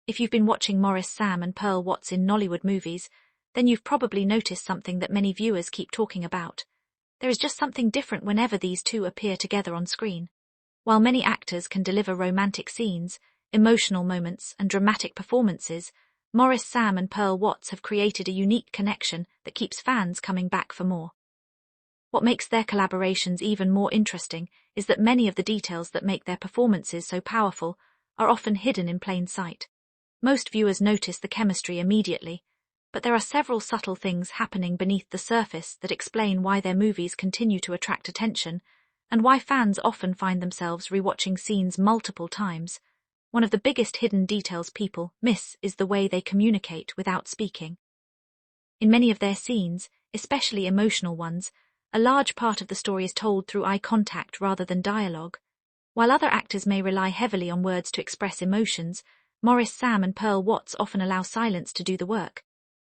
If you've been watching Maurice, Sam and Pearl Watts in Nollywood movies, then you've probably noticed something that many viewers keep talking about. There is just something different whenever these two appear together on screen. While many actors can deliver romantic scenes, emotional moments and dramatic performances, Maurice, Sam and Pearl Watts have created a unique connection that keeps fans coming back for more. What makes their collaborations even more interesting is that many of the details that make their performances so powerful are often hidden in plain sight. Most viewers notice the chemistry immediately, but there are several subtle things happening beneath the surface that explain why their movies continue to attract attention and why fans often find themselves rewatching scenes multiple times. One of the biggest hidden details people miss is the way they communicate without speaking. In many of their scenes, especially emotional ones, a large part of the story is told through eye contact rather than dialogue. While other actors may rely heavily on words to express emotions, Maurice, Sam and Pearl Watts often allow silence to do the work.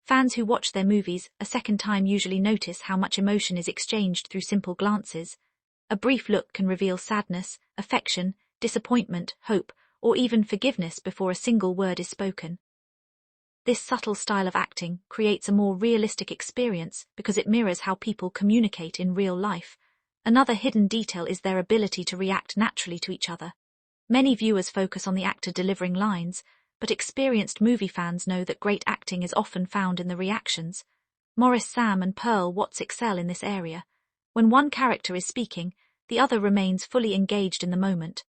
Fans who watch their movies a second time usually notice how much emotion is exchanged through simple glances. A brief look can reveal sadness, affection, disappointment, hope, or even forgiveness before a single word is spoken. This subtle style of acting creates a more realistic experience because it mirrors how people communicate in real life. Another hidden detail is their ability to react naturally to each other. Many viewers focus on the actor delivering lines, but experienced movie fans know that great acting is often found in the reactions. Maurice, Sam and Pearl Watts excel in this area. When one character is speaking, the other remains fully engaged in the moment.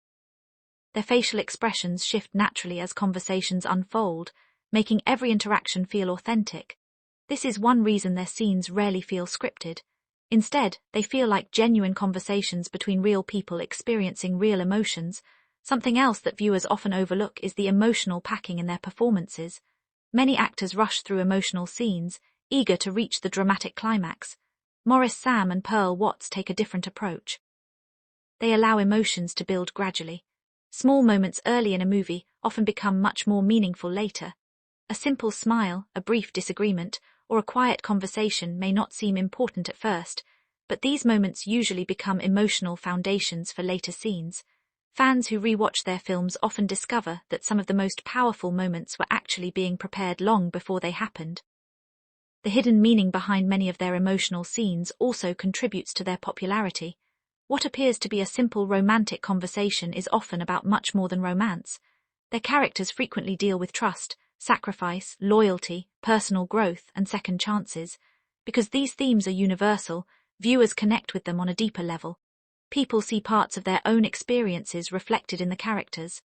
Their facial expressions shift naturally as conversations unfold, making every interaction feel authentic. This is one reason their scenes rarely feel scripted. Instead, they feel like genuine conversations between real people experiencing real emotions. Something else that viewers often overlook is the emotional packing in their performances. Many actors rush through emotional scenes, eager to reach the dramatic climax. Maurice, Sam and Pearl Watts take a different approach. They allow emotions to build gradually. Small moments early in a movie often become much more meaningful later. A simple smile, a brief disagreement, or a quiet conversation may not seem important at first, but these moments usually become emotional foundations for later scenes. Fans who rewatch their films often discover that some of the most powerful moments were actually being prepared long before they happened. The hidden meaning behind many of their emotional scenes also contributes to their popularity. What appears to be a simple romantic conversation is often about much more than romance. Their characters frequently deal with trust, sacrifice, loyalty, personal growth, and second chances. Because these themes are universal, viewers connect with them on a deeper level. People see parts of their own experiences reflected in the characters.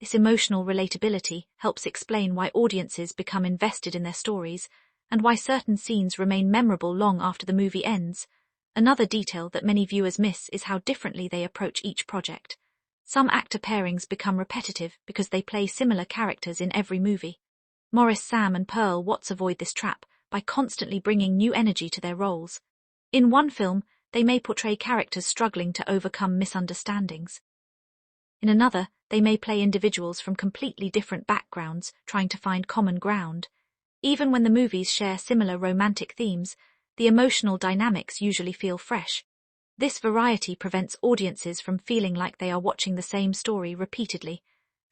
This emotional relatability helps explain why audiences become invested in their stories, and why certain scenes remain memorable long after the movie ends. Another detail that many viewers miss is how differently they approach each project. Some actor pairings become repetitive because they play similar characters in every movie. Maurice, Sam and Pearl Watts avoid this trap by constantly bringing new energy to their roles. In one film, they may portray characters struggling to overcome misunderstandings. In another, they may play individuals from completely different backgrounds trying to find common ground. Even when the movies share similar romantic themes, the emotional dynamics usually feel fresh. This variety prevents audiences from feeling like they are watching the same story repeatedly.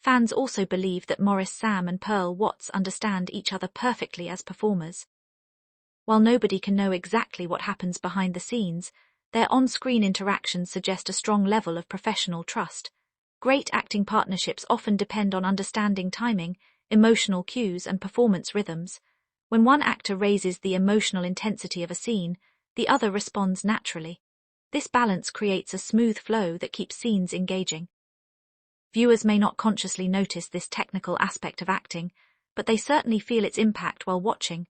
Fans also believe that Maurice, Sam and Pearl Watts understand each other perfectly as performers. While nobody can know exactly what happens behind the scenes, their on-screen interactions suggest a strong level of professional trust. Great acting partnerships often depend on understanding timing, emotional cues and performance rhythms. When one actor raises the emotional intensity of a scene, the other responds naturally. This balance creates a smooth flow that keeps scenes engaging. Viewers may not consciously notice this technical aspect of acting, but they certainly feel its impact while watching.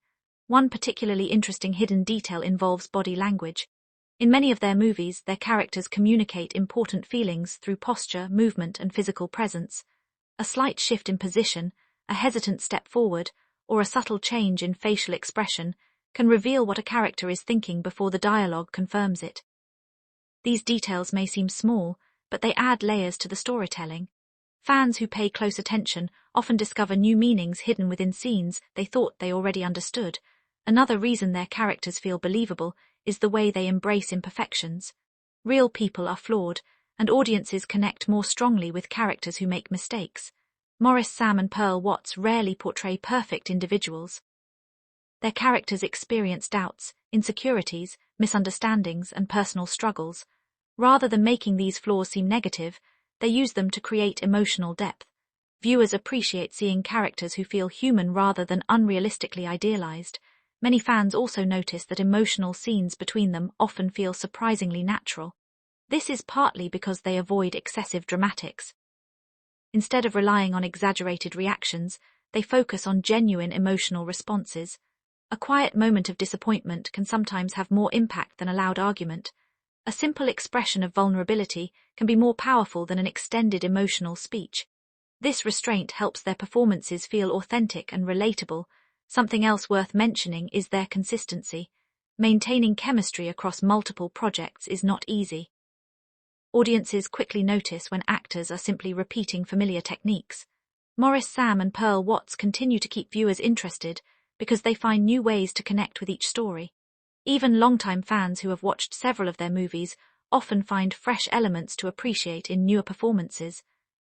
One particularly interesting hidden detail involves body language. In many of their movies, their characters communicate important feelings through posture, movement, and physical presence. A slight shift in position, a hesitant step forward, or a subtle change in facial expression can reveal what a character is thinking before the dialogue confirms it. These details may seem small, but they add layers to the storytelling. Fans who pay close attention often discover new meanings hidden within scenes they thought they already understood. Another reason their characters feel believable is the way they embrace imperfections. Real people are flawed, and audiences connect more strongly with characters who make mistakes. Maurice, Sam and Pearl Watts rarely portray perfect individuals. Their characters experience doubts, insecurities, misunderstandings, and personal struggles. Rather than making these flaws seem negative, they use them to create emotional depth. Viewers appreciate seeing characters who feel human rather than unrealistically idealized. Many fans also notice that emotional scenes between them often feel surprisingly natural. This is partly because they avoid excessive dramatics. Instead of relying on exaggerated reactions, they focus on genuine emotional responses. A quiet moment of disappointment can sometimes have more impact than a loud argument. A simple expression of vulnerability can be more powerful than an extended emotional speech. This restraint helps their performances feel authentic and relatable. Something else worth mentioning is their consistency. Maintaining chemistry across multiple projects is not easy. Audiences quickly notice when actors are simply repeating familiar techniques. Maurice, Sam and Pearl Watts continue to keep viewers interested because they find new ways to connect with each story. Even longtime fans who have watched several of their movies often find fresh elements to appreciate in newer performances.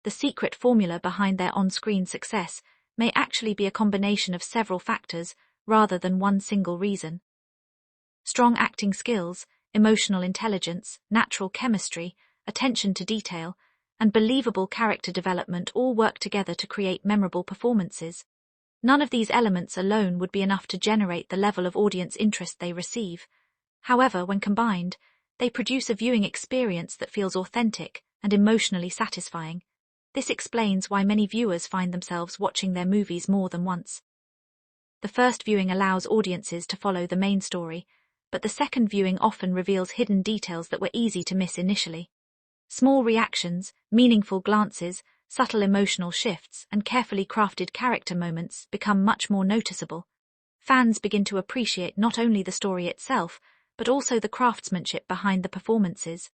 The secret formula behind their on-screen success may actually be a combination of several factors rather than one single reason. Strong acting skills, emotional intelligence, natural chemistry, attention to detail, and believable character development all work together to create memorable performances. None of these elements alone would be enough to generate the level of audience interest they receive. However, when combined, they produce a viewing experience that feels authentic and emotionally satisfying. This explains why many viewers find themselves watching their movies more than once. The first viewing allows audiences to follow the main story, but the second viewing often reveals hidden details that were easy to miss initially. Small reactions, meaningful glances, subtle emotional shifts, and carefully crafted character moments become much more noticeable. Fans begin to appreciate not only the story itself, but also the craftsmanship behind the performances.